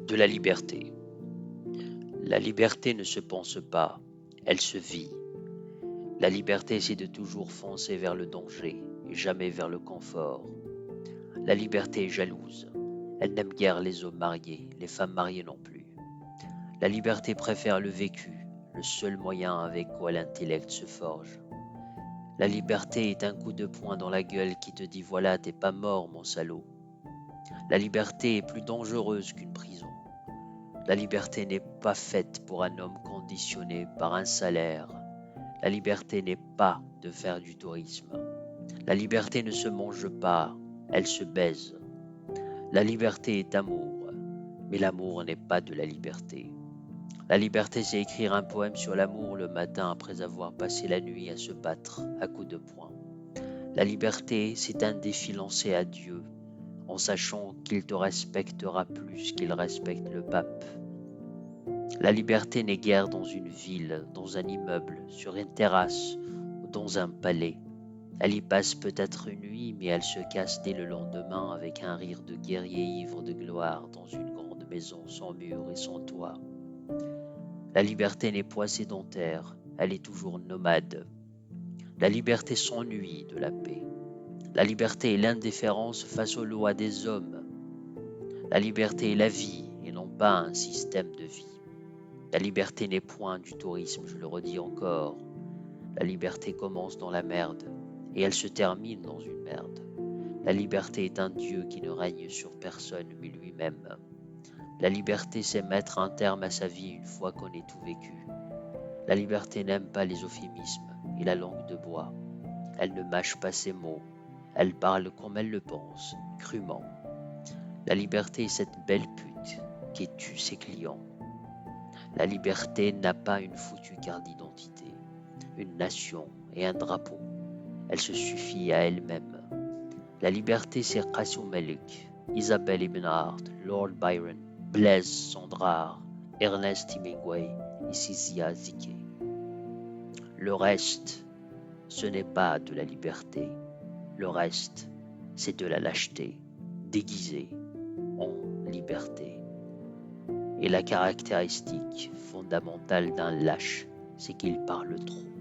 De la liberté. La liberté ne se pense pas, elle se vit. La liberté, c'est de toujours foncer vers le danger et jamais vers le confort. La liberté est jalouse. Elle n'aime guère les hommes mariés, les femmes mariées non plus. La liberté préfère le vécu, le seul moyen avec quoi l'intellect se forge. La liberté est un coup de poing dans la gueule qui te dit voilà, t'es pas mort, mon salaud. La liberté est plus dangereuse qu'une prison. La liberté n'est pas faite pour un homme conditionné par un salaire. La liberté n'est pas de faire du tourisme. La liberté ne se mange pas, elle se baise. La liberté est amour, mais l'amour n'est pas de la liberté. La liberté, c'est écrire un poème sur l'amour le matin après avoir passé la nuit à se battre à coups de poing. La liberté, c'est un défi lancé à Dieu, en sachant qu'il te respectera plus qu'il respecte le pape. La liberté n'est guère dans une ville, dans un immeuble, sur une terrasse ou dans un palais. Elle y passe peut-être une nuit, mais elle se casse dès le lendemain avec un rire de guerrier ivre de gloire dans une grande maison sans mur et sans toit. La liberté n'est point sédentaire, elle est toujours nomade. La liberté s'ennuie de la paix. La liberté est l'indifférence face aux lois des hommes. La liberté est la vie et non pas un système de vie. La liberté n'est point du tourisme, je le redis encore. La liberté commence dans la merde et elle se termine dans une merde. La liberté est un Dieu qui ne règne sur personne mais lui-même. La liberté, c'est mettre un terme à sa vie une fois qu'on ait tout vécu. La liberté n'aime pas les euphémismes et la langue de bois. Elle ne mâche pas ses mots. Elle parle comme elle le pense, crûment. La liberté est cette belle pute qui tue ses clients. La liberté n'a pas une foutue carte d'identité, une nation et un drapeau. Elle se suffit à elle-même. La liberté, c'est Qasim Malik, Isabelle Ibn Hart, Lord Byron, Blaise Cendrars, Ernest Hemingway et Cizia Zike. Le reste, ce n'est pas de la liberté. Le reste, c'est de la lâcheté, déguisée en liberté. Et la caractéristique fondamentale d'un lâche, c'est qu'il parle trop.